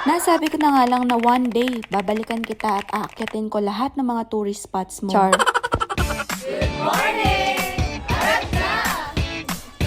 Nasabi ko na nga lang na one day, babalikan kita at aakyatin ko lahat ng mga tourist spots mo. Char.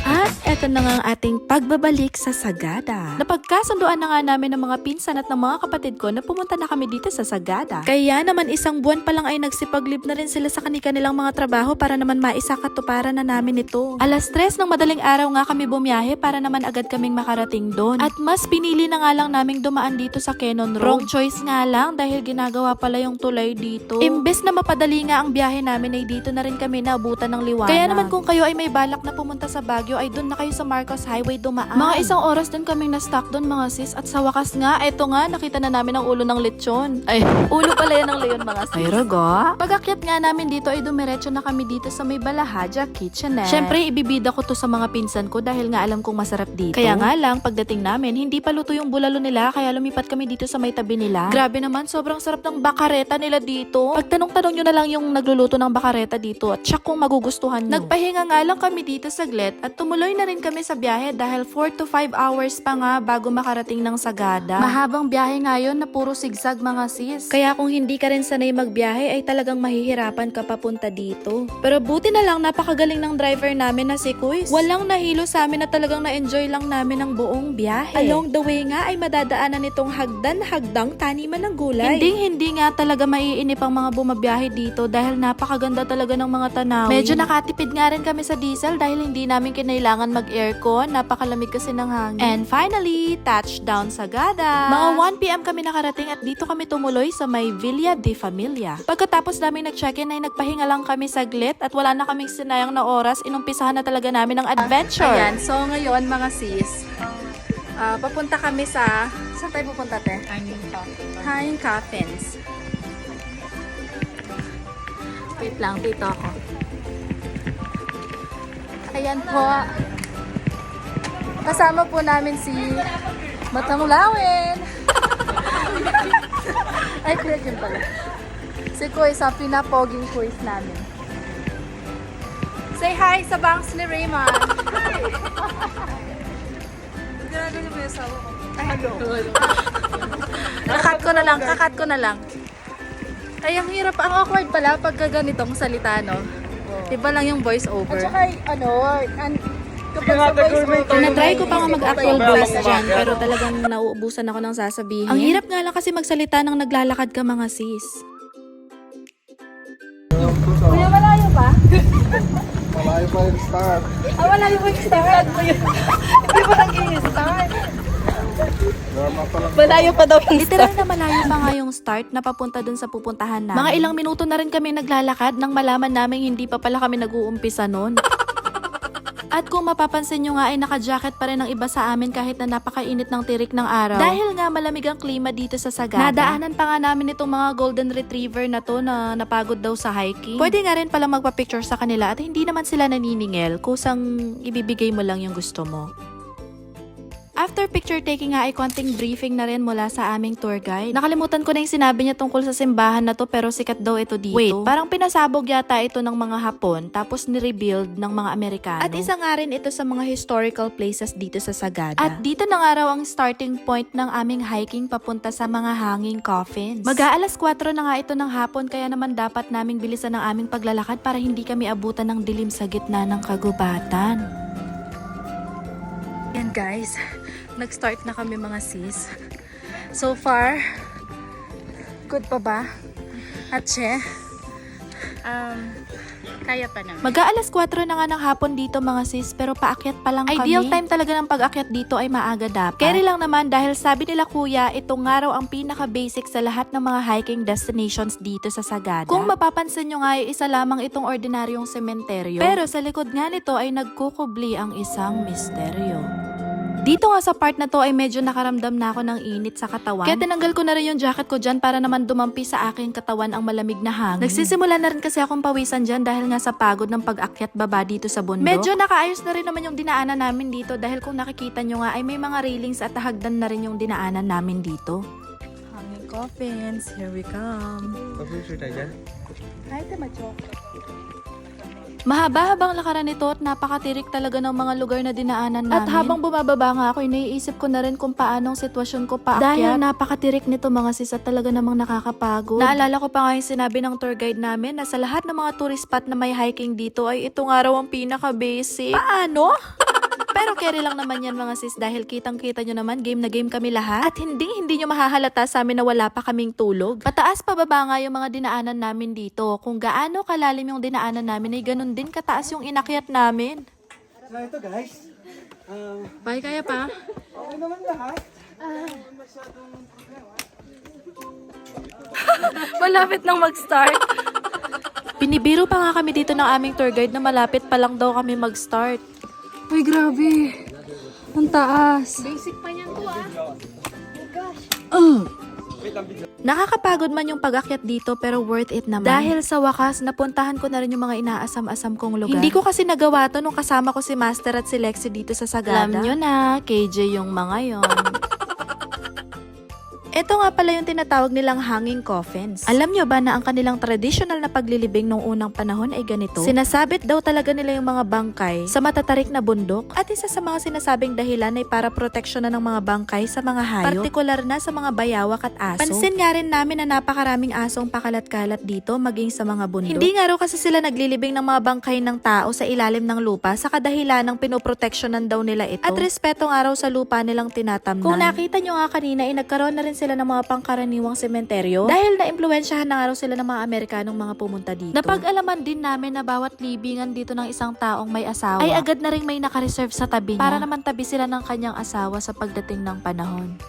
At eto na nga ang ating pagbabalik sa Sagada. Napagkasunduan na nga namin ng mga pinsan at ng mga kapatid ko na pumunta na kami dito sa Sagada. Kaya naman isang buwan pa lang ay nagsipag-leave na rin sila sa kanilang mga trabaho para naman maisakatuparan na namin ito. Alas 3 ng madaling araw nga kami bumiyahe para naman agad kaming makarating doon. At mas pinili na nga lang naming dumaan dito sa Cannon Road. Wrong choice nga lang dahil ginagawa pala yung tulay dito. Imbes na mapadali nga ang biyahe namin ay dito na rin kami naabutan ng liwanag. Kaya naman kung kayo ay may balak na pumunta sa Baguio ay doon na kayo sa Marcos Highway dumaan. Mga isang oras din kaming na-stuck doon mga sis at sa wakas nga, eto nga nakita na namin ang ulo ng lechon. Ay, ulo pala yan ng leon mga sis. Ay rogo. Pag-akyat nga namin dito ay dumiretso na kami dito sa may Balahaja Kitchenette. Syempre ibibida ko to sa mga pinsan ko dahil nga alam kong masarap dito. Kaya nga lang pagdating namin hindi pa luto yung bulalo nila kaya lumipat kami dito sa may tabi nila. Grabe naman sobrang sarap ng bakareta nila dito. Pagtanong-tanong nyo na lang yung nagluluto ng bakareta dito at siya kung magugustuhan nyo. Nagpahinga nga lang kami dito saglit at tumuloy na rin kami sa biyahe dahil 4 to 5 hours pa nga bago makarating ng Sagada. Mahabang biyahe ngayon na puro zigzag mga sis. Kaya kung hindi ka rin sanay magbiyahe ay talagang mahihirapan ka papunta dito. Pero buti na lang napakagaling ng driver namin na si Kuis. Walang nahilo sa amin na talagang na-enjoy lang namin ang buong biyahe. Along the way nga ay madadaanan nitong hagdan-hagdang taniman ng gulay. Hindi nga talaga maiinip ang mga bumabiyahe dito dahil napakaganda talaga ng mga tanawin. Medyo nakatipid nga rin kami sa diesel dahil hindi namin kinailangan mag-aircon, napakalamig kasi ng hangin. And finally, touchdown Sagada. Mga 1 PM kami nakarating at dito kami tumuloy sa may Villa de Familia. Pagkatapos namin nag-check-in ay nagpahinga lang kami saglit at wala na kaming sinayang na oras, inumpisahan na talaga namin ang adventure. Ayan, so ngayon mga sis, papunta kami sa, saan tayo pupunta te? Hanging Coffins. Wait lang, dito ako. Ayan po. Kasama po namin si Matanglawin. Ay, correct yun pala. Si Kuya sa pinapoging quiz namin. Say hi sa banks ni Raymond. Ginagawa mo yung asawa ko. Ay, hello. Kakat ko na lang. Ay, ang hirap. Ang awkward pala pag ganitong salita, no? Iba lang yung voice over. At saka, kapag sa voice over, Tinatry ko pa nga mag-actual voice dyan, pero talagang nauubusan ako ng sasabihin. Ang hirap nga lang kasi magsalita nang naglalakad ka mga sis. Kuya, malayo pa? Malayo pa yung start. Malayo pa yung start mo yun. Hindi pa nag-i-start. Malayo pa daw yung literal na malayo pa nga yung start na papunta dun sa pupuntahan namin. Mga ilang minuto na rin kami naglalakad nang malaman namin hindi pa pala kami nag-uumpisa nun. At kung mapapansin nyo nga ay naka-jacket pa rin ang iba sa amin kahit na napakainit ng tirik ng araw. Dahil nga malamig ang klima dito sa Sagada. Nadaanan pa nga namin itong mga golden retriever na to na napagod daw sa hiking. Pwede nga rin pala magpa-picture sa kanila at hindi naman sila naniningil. Kusang ibibigay mo lang yung gusto mo. After picture taking nga ay konting briefing na rin mula sa aming tour guide. Nakalimutan ko na yung sinabi niya tungkol sa simbahan na to pero sikat daw ito dito. Wait, parang pinasabog yata ito ng mga Hapon tapos ni-rebuild ng mga Amerikano. At isa nga rin ito sa mga historical places dito sa Sagada. At dito na nga raw ang starting point ng aming hiking papunta sa mga hanging coffins. Mag-aalas 4 na nga ito ng hapon kaya naman dapat naming bilisan ang aming paglalakad para hindi kami abutan ng dilim sa gitna ng kagubatan. Yan guys, nag-start na kami mga sis. So far, good pa ba? Atche? Kaya pa naman. Mag-aalas 4 na nga ng hapon dito mga sis, pero paakyat pa lang kami. Ideal time talaga ng pag-akyat dito ay maaga dapat. Carry lang naman dahil sabi nila kuya, ito nga raw ang pinaka-basic sa lahat ng mga hiking destinations dito sa Sagada. Kung mapapansin nyo nga ay isa lamang itong ordinaryong sementeryo. Pero sa likod nga nito ay nagkukubli ang isang misteryo. Dito nga sa part na to ay medyo nakaramdam na ako ng init sa katawan. Kaya tinanggal ko na rin yung jacket ko dyan para naman dumampi sa aking katawan ang malamig na hangin. Nagsisimula na rin kasi akong pawisan dyan dahil nga sa pagod ng pag-akyat baba dito sa bundok. Medyo nakaayos na rin naman yung dinaanan namin dito dahil kung nakikita nyo nga ay may mga railings at hagdan na rin yung dinaanan namin dito. Hanging Coffins, here we come. Pag-picture tayo dyan? Ay, ito macho. Mahaba-habang lakaran nito at napakatirik talaga ng mga lugar na dinaanan namin. At habang bumababa nga ako, iniisip ko na rin kung paanong sitwasyon ko paakyat. Dahil napakatirik nito mga sis at talaga namang nakakapagod. Naalala ko pa nga yung sinabi ng tour guide namin na sa lahat ng mga tourist spot na may hiking dito ay ito nga raw ang pinaka-basic. Paano? Pero carry lang naman yan mga sis dahil kitang-kita nyo naman game na game kami lahat. At hindi nyo mahahalata sa amin na wala pa kaming tulog. Pataas pababa nga yung mga dinaanan namin dito. Kung gaano kalalim yung dinaanan namin ay ganun din kataas yung inakyat namin. So ito guys, Bye, kaya pa? okay naman lahat. Malapit nang mag-start. Binibiro pa nga kami dito ng aming tour guide na malapit pa lang daw kami mag-start. Uy, grabe. Ang taas. Basic pa niyan to ah. Nakakapagod man yung pag-akyat dito pero worth it naman. Dahil sa wakas, napuntahan ko na rin yung mga inaasam-asam kong lugar. Hindi ko kasi nagawa to nung kasama ko si Master at si Lexi dito sa Sagada. Alam nyo na, KJ yung mga yon. Ito nga pala yung tinatawag nilang hanging coffins. Alam nyo ba na ang kanilang traditional na paglilibing nung unang panahon ay ganito? Sinasabit daw talaga nila yung mga bangkay sa matatarik na bundok at isa sa mga sinasabing dahilan ay para proteksyonan ng mga bangkay sa mga hayop, partikular na sa mga bayawak at aso. Pansin nga rin namin na napakaraming asong pakalat-kalat dito maging sa mga bundok. Hindi nga raw kasi sila naglilibing ng mga bangkay ng tao sa ilalim ng lupa sa kadahilan ng pinoproteksyonan daw nila ito at respeto nga raw sa lupa nilang tinatamnan. Kung nakita nyo nga kanina ay nagkaroon na rin sila ng mga pangkaraniwang sementeryo dahil na-impluwensyahan na nga raw sila ng mga Amerikanong mga pumunta dito. Napag-alaman din namin na bawat libingan dito ng isang taong may asawa ay agad na rin may nakareserve sa tabi niya para naman tabi sila ng kanyang asawa sa pagdating ng panahon.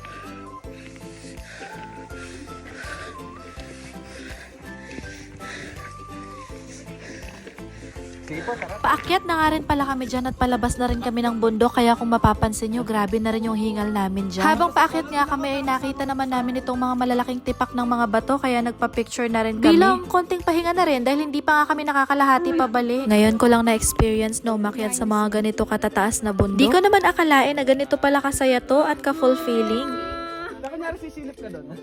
Paakyat na nga rin pala kami dyan at palabas na rin kami ng bundok kaya kung mapapansin nyo, grabe na rin yung hingal namin dyan. Habang paakyat nga kami ay nakita naman namin itong mga malalaking tipak ng mga bato kaya nagpa-picture na rin kami. Bilang konting pahinga na rin dahil hindi pa nga kami nakakalahati pabalik. Ngayon ko lang na-experience na umakyat sa mga ganito katataas na bundok. Di ko naman akalain na ganito pala kasaya to at ka-fulfilling. Kunyari sisilip ka doon.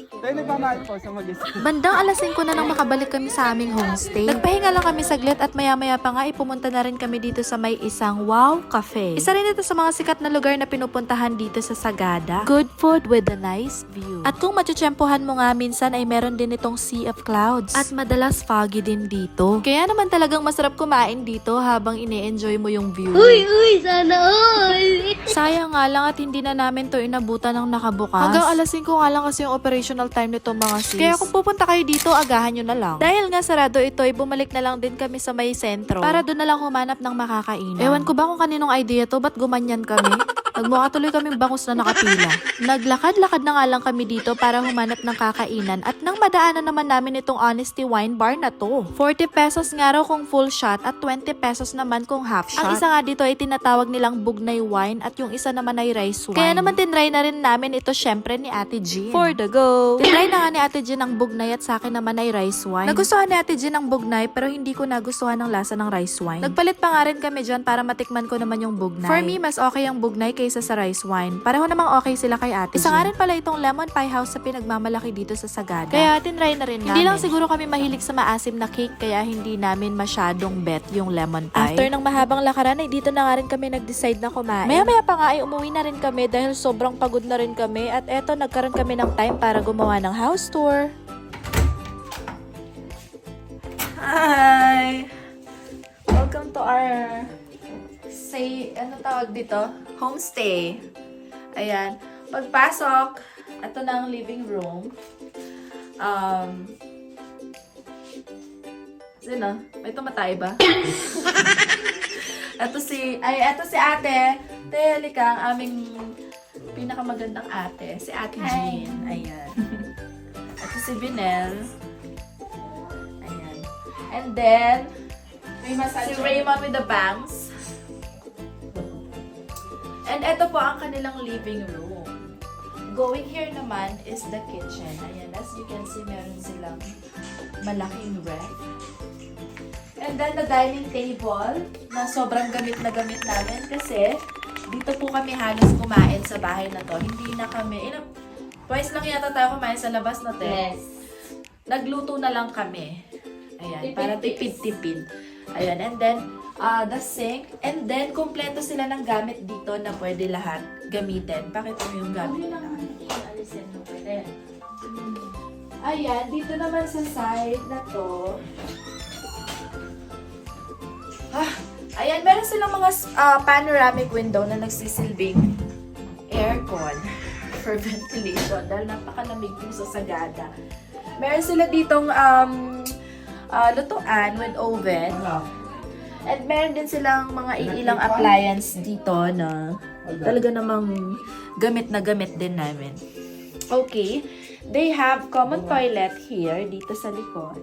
Tayo nagmamahal po sa mag-isa. Bandang alas 5 na nang makabalik kami sa aming homestay. Nagpahinga lang kami saglit at maya-maya pa nga ipumunta na rin kami dito sa may isang Wow Cafe. Isa rin ito sa mga sikat na lugar na pinupuntahan dito sa Sagada. Good food with a nice view. At kung matutsyempohan mo nga minsan ay meron din itong sea of clouds. At madalas foggy din dito. Kaya naman talagang masarap kumain dito habang ine-enjoy mo yung view. Uy, sana all. Sayang nga lang at hindi na namin to inabutan ng nakabukas. Hanggang alas 5 nga lang kasi yung operational time nito mga sis. Kaya kung pupunta kayo dito, agahan nyo na lang. Dahil nga sarado ito, ay bumalik na lang din kami sa may sentro para doon na lang humanap ng makakainan. Ewan ko ba kung kaninong idea to, ba't gumanyan kami? Nagmukha tuloy kaming bangus na nakapila. Naglakad-lakad na nga lang kami dito para humanap ng kakainan at nang madaanan naman namin itong Honesty Wine Bar na to. 40 pesos nga raw kung full shot at 20 pesos naman kung half shot. Ang isa nga dito ay tinatawag nilang Bugnay Wine at yung isa naman ay Rice Wine. Kaya naman tinry na rin namin ito syempre ni Ate Jean. For the go! Tinry na nga ni Ate Jean ang Bugnay at sa akin naman ay Rice Wine. Nagustuhan ni Ate Jean ang Bugnay pero hindi ko nagustuhan ang lasa ng Rice Wine. Nagpalit pa nga rin kami dyan para matikman ko naman yung Bugnay. For me, mas okay ang Bugnay kaysa sa Rice Wine. Pareho namang okay sila kay Ate Jean. Isa nga rin pala itong Lemon Pie House sa pinagmamalaki dito sa Sagada. Kaya tinry na rin namin. Hindi lang siguro kami mahilig sa maasim na cake kaya hindi namin masyadong bet yung lemon pie. After ng mahabang lakaran ay dito na nga rin kami nag-decide na kumain. Maya-maya pa nga ay umuwi na rin kami dahil sobrang pagod na rin kami at eto nagkaroon kami ng time para gumawa ng house tour. Hi! Welcome to our ano tawag dito? Homestay. Ayan. Pagpasok, ito na ang living room. Sino? May tumatay ba? Ito si ate. Halika, ang aming pinakamagandang ate. Si Ate Jean. Ayan. Ito si Binel. Ayan. And then, si Raymond with the bangs. And ito po ang kanilang living room. Going here naman is the kitchen. Ayan, as you can see, meron silang malaking ref. And then the dining table na sobrang gamit na gamit namin kasi dito po kami halos kumain sa bahay na to. Hindi na kami, twice lang yata tayo kumain sa labas na to. Yes. Nagluto na lang kami. Ayan, para tipid-tipid. Ayan, and then, the sink. And then, kumpleto sila ng gamit dito na pwede lahat gamitin. Pakita mo yung gamit nila. Ayan, dito naman sa side na to. Ayan, meron silang mga panoramic window na nagsisilbing aircon for ventilation dahil napakalamig po sa Sagada. Meron sila ditong lutuan with oven. At meron din silang mga ilang appliance dito na talaga namang gamit na gamit din namin. Okay. They have common toilet here dito sa likod.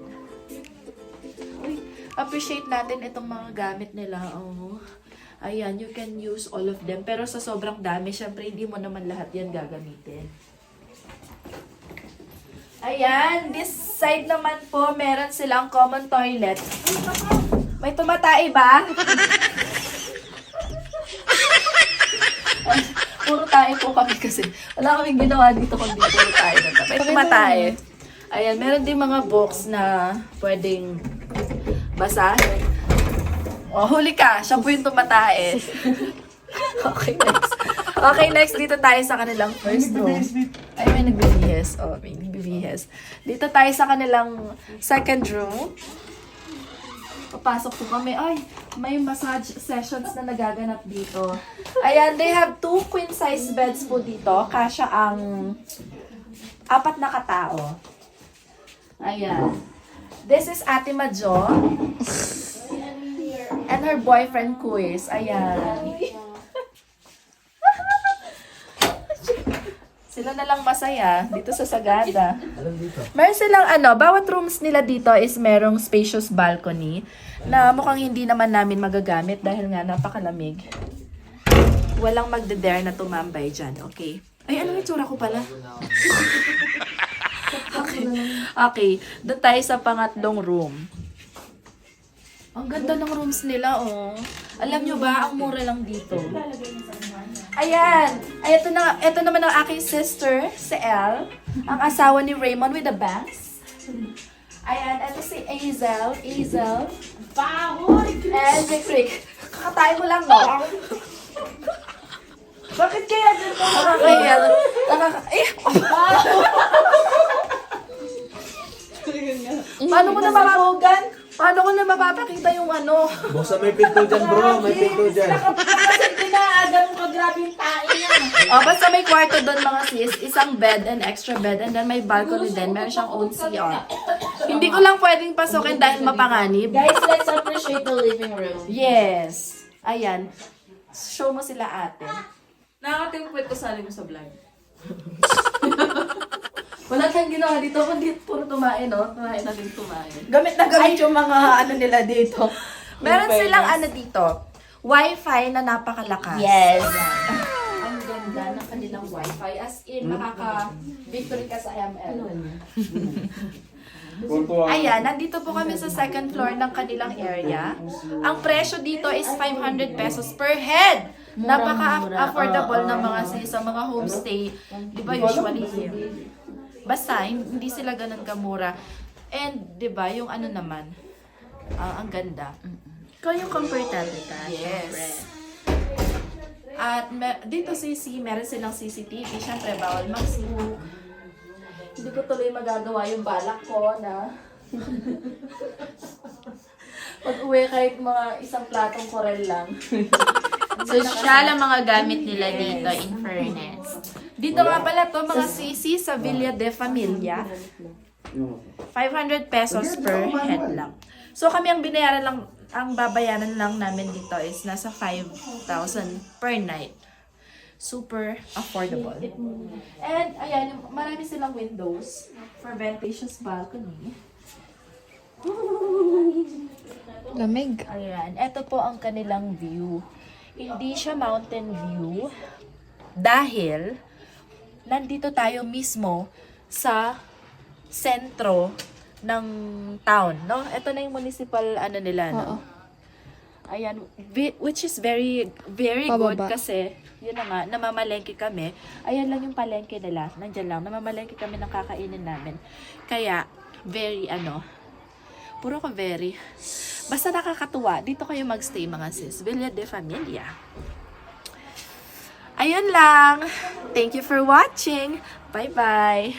Uy, appreciate natin itong mga gamit nila. Oh. Ayan, you can use all of them. Pero sa sobrang dami, syempre hindi mo naman lahat yan gagamitin. Ayan, this side naman po, meron silang common toilet. May tumatay ba? Puro tayo po kami kasi. Wala kaming ginawa dito kundi puro tayo. May tumatay. Ayan, meron din mga books na pwedeng basahin. Oh, huli ka. Siya po yung tumatay. Okay, next. Okay, next. Dito tayo sa kanilang first room. Ay, may nagbibihis. Oh, may nagbibihis. Dito tayo sa kanilang second room. Papasok po kami. Ay, may massage sessions na nagaganap dito. Ayan, they have 2 queen size beds po dito. Kasya ang 4 na katao. Ayan. This is Ate Majo. And her boyfriend, Kuis. Ayan. Sila na lang masaya dito sa Sagada. Meron silang bawat rooms nila dito is merong spacious balcony na mukhang hindi naman namin magagamit dahil nga napakalamig. Walang magde-dare na tumambay dyan, okay? Ay, ano yung tsura ko pala? Okay, doon tayo sa pangatlong room. Ang ganda ng rooms nila, oh. Alam nyo ba, ang mura lang dito. Ayan. Ay, ito naman ang aking sister, si Elle. Ang asawa ni Raymond with the bangs. Ayan, ito si Azel. And Rick. Kakatayin mo lang, no? Bakit kaya dito? Paano ko na mapapagan? Paano ko na mapapakita yung ano? Buksan may pinto dyan, bro. May pinto dyan. Kasi dinaagan mo grabe yung tae niya. Basta may kwarto doon mga sis. Isang bed and extra bed. And then may balcony din. Meron siyang own CR. Hindi ko lang pwedeng pasukin dahil mapanganib. Guys, let's appreciate the living room. Yes. Ayan. Show mo sila ate. Nakakatingpwet ko sali mo sa vlog. Wala tayong ginawa dito, kundi puro tumain, no? Tumain na din tumain. Gamit na gamit yung mga nila dito. Meron silang dito, Wi-Fi na napakalakas. Yes. Ang ganda ng kanilang Wi-Fi. As in, makaka-victory ka sa ML. Ayan, nandito po kami sa second floor ng kanilang area. Ang presyo dito is 500 pesos per head. Napaka-affordable ng mga sa mga homestay. Di ba usually basta, hindi sila ganun kamura. And, di ba, yung ano naman, ang ganda. Ikaw yung comfortable ka. Yes. At dito meron silang CCTV. Siyempre, bawal mag-smoke. Hindi ko tuloy magagawa yung balak ko na pag-uwi kahit mga isang platong korel lang. Social ang mga gamit nila dito, in fairness. Dito nga pala to mga sisi sa Villa de Familia. 500 pesos per head lang. So kami ang babayaran lang namin dito is nasa 5,000 per night. Super affordable. And ayan, marami silang windows for ventilations balcony. Lamig. Ayan, ito po ang kanilang view. Hindi siya mountain view dahil nandito tayo mismo sa sentro ng town, no? Ito na yung municipal nila, no? Ayan, which is very good kasi yun na nga, namamalengke kami. Ayan lang yung palengke nila. Nandiyan lang, namamalengke kami ng kakainin namin. Kaya, very puro ko very. Basta nakakatuwa, dito kayo magstay mga sis. Villa de Familia. Ayun lang. Thank you for watching. Bye-bye.